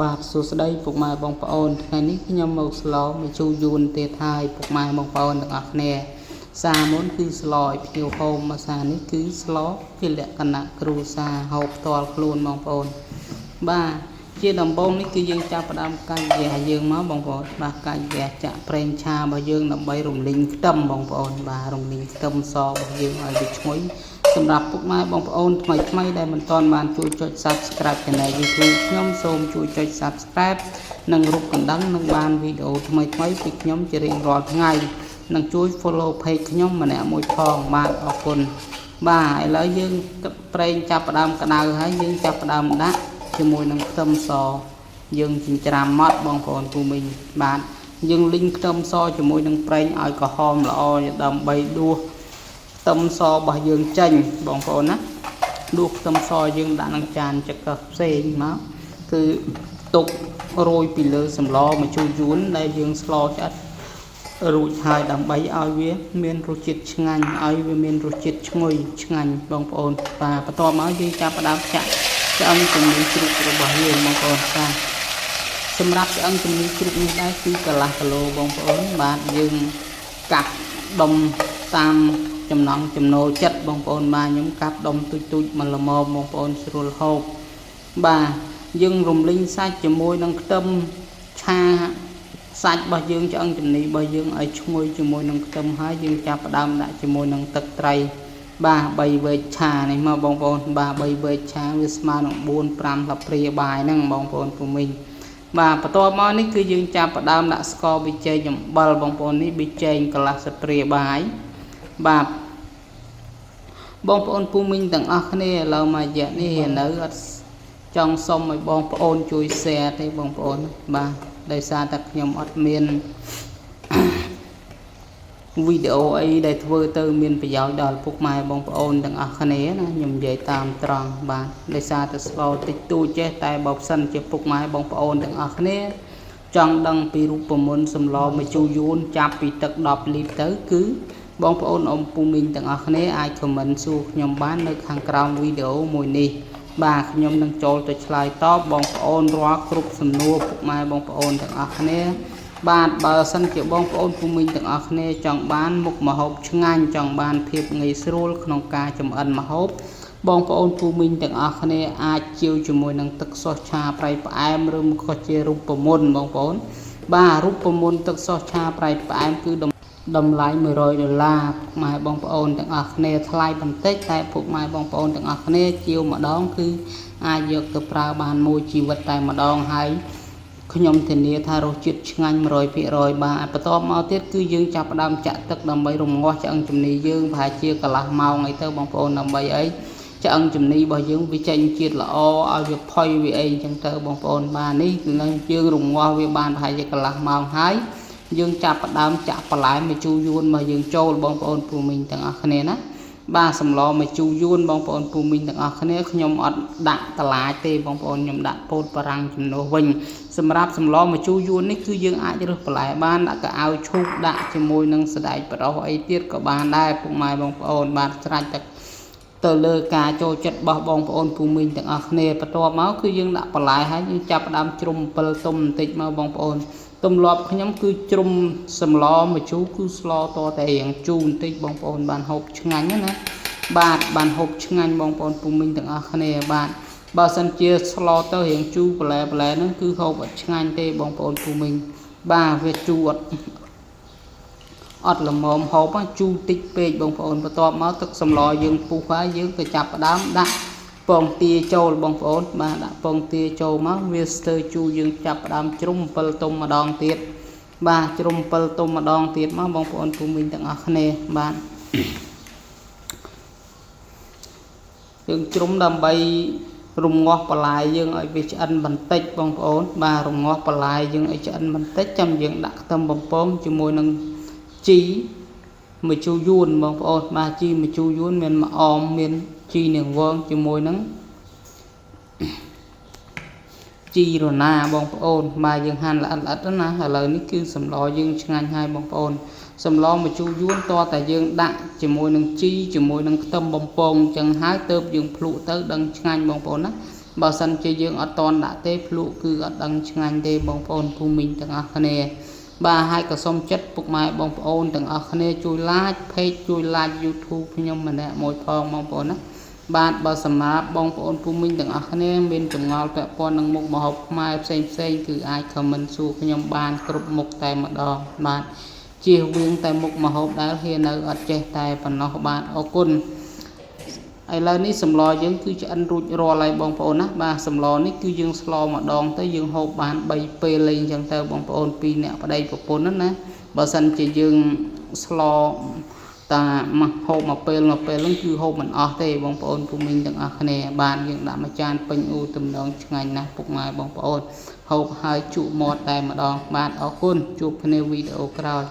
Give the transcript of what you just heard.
បាទសួស្តីពុកម៉ែបងប្អូនថ្ងៃនេះខ្ញុំមកស្លោមកជួយួនទៀតហើយពុកម៉ែបងប្អូនទាំងអស់គ្នាសារមុនគឺស្លោឲ្យភ្ញៀវហូមមកសារនេះគឺស្លោជាលក្ខណៈគ្រួសារហូបផ្ទាល់ខ្លួនបងប្អូនបាទជាដំបូងនេះគឺយើងចាប់ផ្ដើមកាច់វះយើងមកបងប្អូនបាទកាច់វះចាក់ប្រេងឆារបស់យើងដើម្បីរំលីងខ្ទឹមបងប្អូនបាទរំលីងខ្ទឹមសរបស់យើងឲ្យវាឈ្ងុយសម្រាប់ពុកម៉ែបងប្អូនថ្មីដែលមិនទាន់បានជួយចុច Subscribe Channel YouTube ខ្ញុំសូមជួយចុច Subscribe និងរូបកណ្ដឹងនឹងបានវីដេអូថ្មីពីខ្ញុំជារៀងរាល់ថ្ងៃនិងជួយ Follow Page ខ្ញុំម្នាក់មួយផងបាទអរគុណបាទឥឡូវយើងប្រេងចាប់ផ្ដើមក្តៅហើយយើងចាប់ផ្ដើមដាក់ជាមួយនឹងខ្ទឹមសយើងចិញ្ច្រាំម៉ត់បងប្អូនពូមីងបាទយើងលីងខ្ទឹមសជាមួយនឹងប្រេងឲ្យក្រហមល្អដើម្បីដួសខ្ទឹមសរបស់យើងចេញបងប្អូនណាដួសខ្ទឹមសយើងដាក់ក្នុងចានចង្កឹះផ្សេងមកគឺទុករោយពីលើសម្លម្ជូរយួនដែលយើងស្លឆ្អិតរួចហើយដើម្បីឲ្យវាមានរសជាតិឆ្ងាញ់ឲ្យវាមានរសជាតិឈ្ងុយឆ្ងាញ់បងប្អូនបាទបន្ទាប់មកយើងចាប់ផ្ដើមចាក់ឆ្អឹងជំនីជ្រូករបស់យើងបងប្អូនបាទសម្រាប់ឆ្អឹងជំនីជ្រូកនេះដែរគឺកន្លះគីឡូបងប្អូនបាទយើងកាត់ដុំតាមចំណង់ចំណូលចិត្តបងប្អូនបាទខ្ញុំកាត់ដុំទូចមកល្មមបងប្អូនស្រួលហូបបាទយើងរំលីងសាច់ជាមួយនឹងខ្ទឹមឆាសាច់របស់យើងឆ្អឹងជំនីរបស់យើងឲ្យឈ្ងុយជាមួយនឹងខ្ទឹមហើយយើងចាប់ផ្ដើមដាក់ជាមួយនឹងទឹកត្រីបាទ3វែកឆានេះមកបងប្អូនបាទ3វែកឆាវាស្មើនឹង4-5ស្លាបព្រាបាយហ្នឹងបងប្អូនពូមីងបាទបន្ទាប់មកនេះគឺយើងចាប់ផ្ដើមដាក់ស្ករប៊ីចេងអំបិលបងប្អូននេះប៊ីចេងកន្លះស្លាបព្រាបាយបាទបងប្អូនពូមីងទាំងអស់គ្នាឥឡូវមករយៈនេះនៅអត់ចង់សុំឲ្យបងប្អូនជួយ share ទេបងប្អូនបាទដោយសារតែខ្ញុំអត់មានវីដេអូអីដែលធ្វើទៅមានប្រយោជន៍ដល់ពុកម៉ែបងប្អូនទាំងអស់គ្នាណាខ្ញុំនិយាយតាមត្រង់បាទដោយសារតែស្លោតិចតួចចេះតែបើសិនជាពុកម៉ែបងប្អូនទាំងអស់គ្នាចង់ដឹងពីរូបមន្តសម្លម្ជូរយួនចាប់ពីទឹក10លីត្រទៅគឺបងប្អូនអ៊ំពូមីងទាំងអស់គ្នាអាច comment សួរខ្ញុំបាននៅខាងក្រោមវីដេអូមួយនេះបាទខ្ញុំនឹងចូលទៅឆ្លើយតបបងប្អូនរាល់គ្រប់សំណួរពុកម៉ែបងប្អូនទាំងអស់គ្នាបាទបើសិនជាបងប្អូនពូមីងទាំងអស់គ្នាចង់បានមុខម្ហូបឆ្ងាញ់ចង់បានភាពងាយស្រួលក្នុងការចម្អិនម្ហូបបងប្អូនពូមីងទាំងអស់គ្នាអាចជាវជាមួយនឹងទឹកស៊ុសឆាប្រៃផ្អែមឬក៏ជារូបមន្តបងប្អូនបាទរូបមន្តទឹកស៊ុសឆាប្រៃផ្អែមគឺតម្លៃ$100ពុកម៉ែបងប្អូនទាំងអស់គ្នាថ្លៃបន្តិចតែពុកម៉ែបងប្អូនទាំងអស់គ្នាជាវម្ដងគឺអាចយកទៅប្រើបានមួយជីវិតតែម្ដងហើយខ្ញុំធានាថារសជាតិឆ្ងាញ់100%បាទបន្ទាប់មកទៀតគឺយើងចាប់ផ្ដើមចាក់ទឹកដើម្បីរំងាស់ឆ្អឹងជំនីយើងប្រហែលជាកន្លះម៉ោងអីទៅបងប្អូនដើម្បីអីឆ្អឹងជំនីរបស់យើងវាចេញជាតិល្អឲ្យវាផុយវាអីអញ្ចឹងទៅបងប្អូនបាទនេះគឺយើងរំងាស់វាបានប្រហែលជាកន្លះម៉ោងហើយយើងចាប់ផ្ដើមចាក់បន្លែម្ជូរយួនមកយើងចូលបងប្អូនពូមីងទាំងអស់គ្នាណាបាទសម្លម្ជូរយួនបងប្អូនពូមីងទាំងអស់គ្នាខ្ញុំអត់ដាក់តឡាចទេបងប្អូនខ្ញុំដាក់ពោតបារាំងជំនួសវិញសម្រាប់សម្លម្ជូរយួននេះគឺយើងអាចរើសបន្លែបានដាក់កៅអៅឈូកដាក់ជាមួយនឹងសណ្តែកប្រុសអីទៀតក៏បានដែរពុកម៉ែបងប្អូនបាទស្រេចទៅលើការចូលចិត្តរបស់បងប្អូនពូមីងទាំងអស់គ្នាបន្ទាប់មកគឺយើងដាក់បន្លែហើយយើងចាប់ផ្ដើមជ្រុំអំពិលទុំបន្តិចមកបងប្អូនទម្លាប់ខ្ញុំគឺជ្រុំសម្លម្ជូរគឺស្លតតែរៀងជូរបន្តិចបងប្អូនបានហូបឆ្ងាញ់ណាបាទបានហូបឆ្ងាញ់បងប្អូនពូមីងទាំងអស់គ្នាបាទបើសិនជាស្លទៅរៀងជូរបន្លែហ្នឹងគឺហូបអត់ឆ្ងាញ់ទេបងប្អូនពូមីងបាទវាជូរអត់ល្មមហូបជូរតិចពេកបងប្អូនបន្ទាប់មកទឹកសម្លយើងពុះហើយយើងទៅចាប់ផ្ដើមដាក់ពងទាចូលបងប្អូនបាទដាក់ពងទាចូលមកវាស្ទើរជូរយើងចាប់ផ្ដើមជ្រុំអំពិលទុំម្ដងទៀតបាទជ្រុំអំពិលទុំម្ដងទៀតមកបងប្អូនពូមីងទាំងអស់គ្នាបាទយើងជ្រុំដើម្បីរំងាស់បន្លែយើងឲ្យវាឆ្អិនបន្តិចបងប្អូនបាទរំងាស់បន្លែយើងឲ្យឆ្អិនបន្តិចចាំយើងដាក់ខ្ទឹមបំពងជាមួយនឹងជីម្ជូរយួនបងប្អូនបាទជីម្ជូរយួនមានម្អមមានជីនាងវងជាមួយនឹងជីរណាបងប្អូនបាទយើងហាន់ល្អិតណាឥឡូវនេះគឺសម្លយើងឆ្ងាញ់ហើយបងប្អូនសម្លម្ជូរយួនតតែយើងដាក់ជាមួយនឹងជីជាមួយនឹងខ្ទឹមបំពងអញ្ចឹងហើយទៅយើងភ្លក់ទៅដឹងឆ្ងាញ់បងប្អូនណា បើសិនជាយើងអត់តន់ដាក់ទេភ្លក់គឺអត់ដឹងឆ្ងាញ់ទេបងប្អូនភូមិមិញទាំងអស់គ្នាបាទហើយក៏សូមចិត្តពុកម៉ែបងប្អូនទាំងអស់គ្នាជួយ like page ជួយ like YouTube ខ្ញុំម្នាក់មួយផងបងប្អូនណាបាទបើសម្រាប់បងប្អូនភូមិមិញទាំងអស់គ្នាមានចម្ងល់ពាក់ព័ន្ធនឹងមុខម្ហូបខ្មែរផ្សេងគឺអាច comment សួរខ្ញុំបានគ្រប់មុខតែម្ដងបាទជៀសវាងតែមុខម្ហូបដែលហ៊ាននៅអត់ចេះតែប៉ុណ្ណោះបាទអរគុណឥឡូវនេះសម្លយើងគឺឆ្អិនរួចរាល់ហើយបងប្អូនណាបាទសម្លនេះគឺយើងស្លម្ដងទៅយើងហូបបាន3ពេលលេងអញ្ចឹងទៅបងប្អូន2នាក់ប្តីប្រពន្ធហ្នឹងណាបើសិនជាយើងស្លតាមកហូបមួយពេលហ្នឹងគឺហូបមិនអស់ទេបងប្អូនភូមិមិញទាំងអស់គ្នាបាទយើងដាក់មួយចានពេញអ៊ូទំនងឆ្ងាញ់ណាស់ពុកម៉ែបងប្អូនហូបហើយជក់មាត់តែម្ដងបាទអរគុណជួបគ្នាវីដេអូក្រោយ